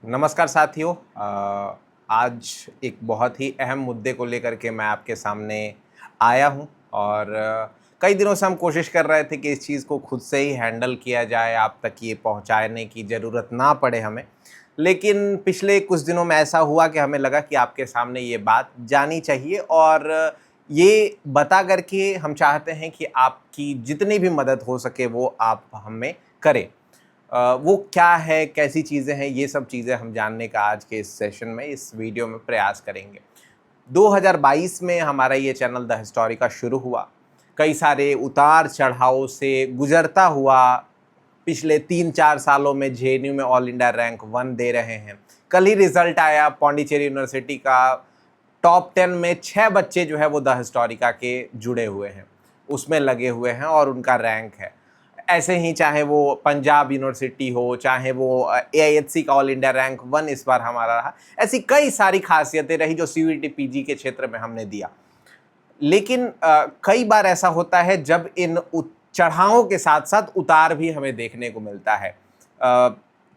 नमस्कार साथियों। आज एक बहुत ही अहम मुद्दे को लेकर के मैं आपके सामने आया हूं और कई दिनों से हम कोशिश कर रहे थे कि इस चीज़ को खुद से ही हैंडल किया जाए, आप तक ये पहुंचाने की ज़रूरत ना पड़े हमें। लेकिन पिछले कुछ दिनों में ऐसा हुआ कि हमें लगा कि आपके सामने ये बात जानी चाहिए और ये बता कर के हम चाहते हैं कि आपकी जितनी भी मदद हो सके वो आप हमें करें। वो क्या है, कैसी चीज़ें हैं, ये सब चीज़ें हम जानने का आज के इस सेशन में, इस वीडियो में प्रयास करेंगे। 2022 में हमारा ये चैनल द हिस्टोरिका शुरू हुआ। कई सारे उतार-चढ़ाव से गुज़रता हुआ पिछले 3-4 सालों में जेएनयू में ऑल इंडिया रैंक 1 दे रहे हैं। कल ही रिज़ल्ट आया पौंडीचेरी यूनिवर्सिटी का, टॉप 10 में 6 बच्चे जो है वो द हिस्टोरिका के जुड़े हुए हैं, उसमें लगे हुए हैं और उनका रैंक है। ऐसे ही चाहे वो पंजाब यूनिवर्सिटी हो, चाहे वो एआईएचसी का ऑल इंडिया रैंक 1 इस बार हमारा रहा। ऐसी कई सारी खासियतें रही जो सीयूईटी पीजी के क्षेत्र में हमने दिया। लेकिन कई बार ऐसा होता है जब इन चढ़ावों के साथ साथ उतार भी हमें देखने को मिलता है।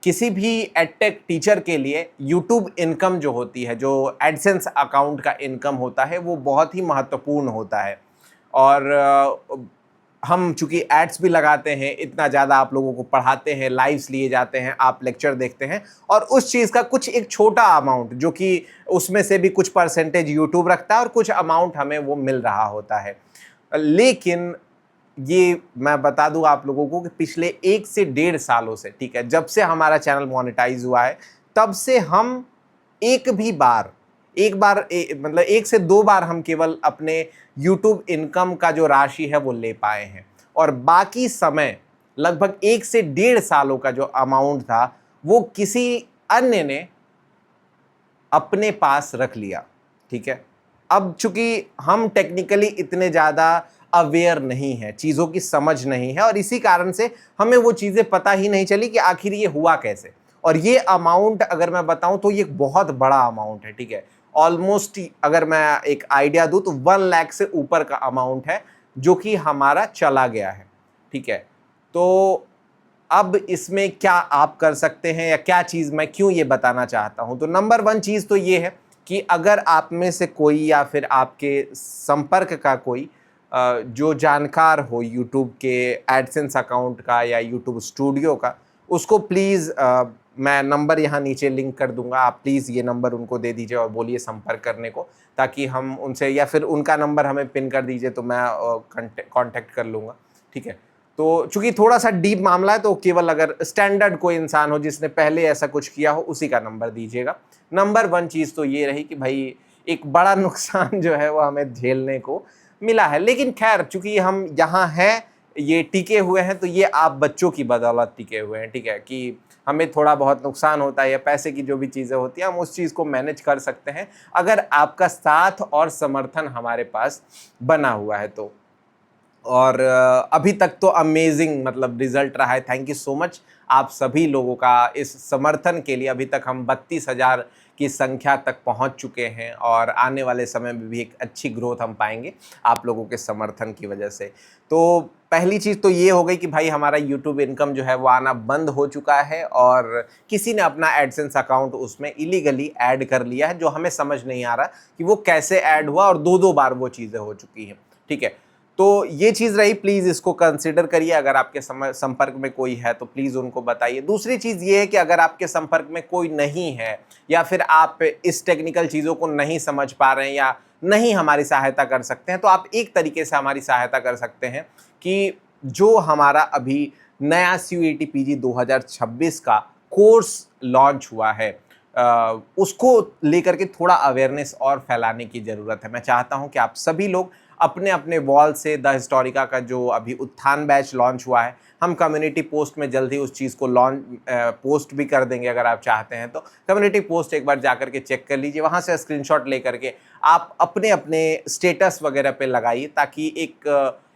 किसी भी एडटेक टीचर के लिए यूट्यूब इनकम जो होती है, जो एडसेंस अकाउंट का इनकम होता है, वो बहुत ही महत्वपूर्ण होता है। और हम चूंकि एड्स भी लगाते हैं, इतना ज़्यादा आप लोगों को पढ़ाते हैं, लाइव्स लिए जाते हैं, आप लेक्चर देखते हैं और उस चीज़ का कुछ एक छोटा अमाउंट, जो कि उसमें से भी कुछ परसेंटेज यूट्यूब रखता है और कुछ अमाउंट हमें वो मिल रहा होता है। लेकिन ये मैं बता दूं आप लोगों को कि पिछले 1 से 1.5 सालों से, ठीक है, जब से हमारा चैनल मोनेटाइज हुआ है, तब से हम एक भी बार एक बार मतलब 1 से 2 बार हम केवल अपने यूट्यूब इनकम का जो राशि है वो ले पाए हैं और बाकी समय लगभग 1 से 1.5 सालों का जो अमाउंट था वो किसी अन्य ने अपने पास रख लिया। ठीक है, अब चूंकि हम टेक्निकली इतने ज़्यादा अवेयर नहीं है, चीज़ों की समझ नहीं है और इसी कारण से हमें वो चीज़ें पता ही नहीं चली कि आखिर ये हुआ कैसे। और ये अमाउंट अगर मैं बताऊं तो ये बहुत बड़ा अमाउंट है। ठीक है, ऑलमोस्ट अगर मैं एक आइडिया दूं तो 1 लाख से ऊपर का अमाउंट है जो कि हमारा चला गया है। ठीक है, तो अब इसमें क्या आप कर सकते हैं या क्या चीज़, मैं क्यों ये बताना चाहता हूं, तो नंबर 1 चीज़ तो ये है कि अगर आप में से कोई या फिर आपके संपर्क का कोई जो जानकार हो यूट्यूब के एडसेंस अकाउंट का या यूट्यूब स्टूडियो का, उसको प्लीज़ मैं नंबर यहाँ नीचे लिंक कर दूंगा, आप प्लीज़ ये नंबर उनको दे दीजिए और बोलिए संपर्क करने को, ताकि हम उनसे, या फिर उनका नंबर हमें पिन कर दीजिए तो मैं कांटेक्ट कर लूँगा। ठीक है, तो चूंकि थोड़ा सा डीप मामला है तो केवल अगर स्टैंडर्ड कोई इंसान हो जिसने पहले ऐसा कुछ किया हो उसी का नंबर दीजिएगा। नंबर 1 चीज़ तो ये रही कि भाई एक बड़ा नुकसान जो है वो हमें झेलने को मिला है, लेकिन खैर चूंकि हम यहाँ हैं, ये टिके हुए हैं, तो ये आप बच्चों की बदौलत टिके हुए हैं। ठीक है, कि हमें थोड़ा बहुत नुकसान होता है या पैसे की जो भी चीज़ें होती हैं हम उस चीज़ को मैनेज कर सकते हैं अगर आपका साथ और समर्थन हमारे पास बना हुआ है तो। और अभी तक तो अमेजिंग मतलब रिजल्ट रहा है। थैंक यू सो मच आप सभी लोगों का इस समर्थन के लिए। अभी तक हम 32,000 की संख्या तक पहुंच चुके हैं और आने वाले समय में भी एक अच्छी ग्रोथ हम पाएंगे आप लोगों के समर्थन की वजह से। तो पहली चीज़ तो ये हो गई कि भाई हमारा यूट्यूब इनकम जो है वो आना बंद हो चुका है और किसी ने अपना एडसेंस अकाउंट उसमें इलीगली ऐड कर लिया है, जो हमें समझ नहीं आ रहा कि वो कैसे ऐड हुआ और 2-2 बार वो चीज़ें हो चुकी हैं। ठीक है, तो ये चीज़ रही, प्लीज़ इसको कंसिडर करिए। अगर आपके संपर्क में कोई है तो प्लीज़ उनको बताइए। दूसरी चीज़ ये है कि अगर आपके संपर्क में कोई नहीं है या फिर आप इस टेक्निकल चीज़ों को नहीं समझ पा रहे हैं या नहीं हमारी सहायता कर सकते हैं, तो आप एक तरीके से हमारी सहायता कर सकते हैं कि जो हमारा अभी नया सीयूईटी पीजी 2026 का कोर्स लॉन्च हुआ है, उसको लेकर के थोड़ा अवेयरनेस और फैलाने की ज़रूरत है। मैं चाहता हूं कि आप सभी लोग अपने अपने वॉल से द हिस्टोरिका का जो अभी उत्थान बैच लॉन्च हुआ है, हम कम्युनिटी पोस्ट में जल्दी उस चीज़ को पोस्ट भी कर देंगे। अगर आप चाहते हैं तो कम्युनिटी पोस्ट एक बार जाकर के चेक कर लीजिए, वहाँ से स्क्रीनशॉट लेकर के आप अपने अपने स्टेटस वगैरह पे लगाइए, ताकि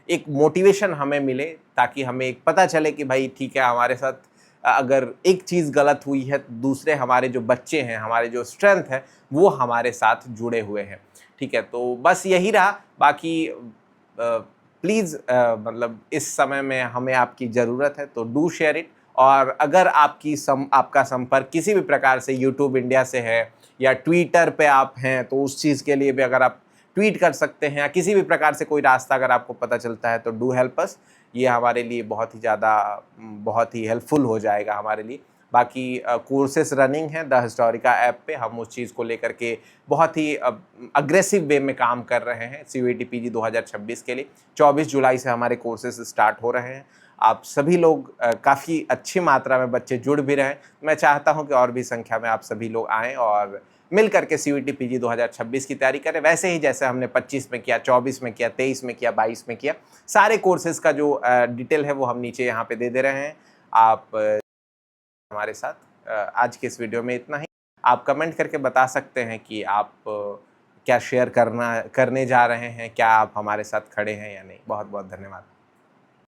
एक मोटिवेशन हमें मिले, ताकि हमें एक पता चले कि भाई ठीक है, हमारे साथ अगर एक चीज़ गलत हुई है तो दूसरे हमारे जो बच्चे हैं, हमारे जो स्ट्रेंथ है, वो हमारे साथ जुड़े हुए हैं। ठीक है, तो बस यही रहा। बाकी प्लीज़ मतलब इस समय में हमें आपकी ज़रूरत है, तो डू शेयर इट और अगर आपका संपर्क किसी भी प्रकार से यूट्यूब इंडिया से है या ट्विटर पे आप हैं, तो उस चीज़ के लिए भी अगर आप ट्वीट कर सकते हैं, या किसी भी प्रकार से कोई रास्ता अगर आपको पता चलता है तो डू हेल्प अस। ये हमारे लिए बहुत ही ज़्यादा बहुत ही हेल्पफुल हो जाएगा हमारे लिए। बाकी कोर्सेस रनिंग हैं द हिस्टोरिका ऐप पे, हम उस चीज़ को लेकर के बहुत ही अग्रेसिव वे में काम कर रहे हैं CUET PG 2026 के लिए। 24 जुलाई से हमारे कोर्सेस स्टार्ट हो रहे हैं। आप सभी लोग काफ़ी अच्छी मात्रा में बच्चे जुड़ भी रहे हैं। मैं चाहता हूं कि और भी संख्या में आप सभी लोग आएँ और मिल करके CUET PG 2026 की तैयारी करें, वैसे ही जैसे हमने 25 में किया, 24 में किया, 23 में किया, 22 में किया। सारे कोर्सेज़ का जो डिटेल है वो हम नीचे यहाँ पे दे रहे हैं। आप हमारे साथ आज के इस वीडियो में इतना ही। आप कमेंट करके बता सकते हैं कि आप क्या शेयर करने जा रहे हैं, क्या आप हमारे साथ खड़े हैं या नहीं। बहुत बहुत धन्यवाद।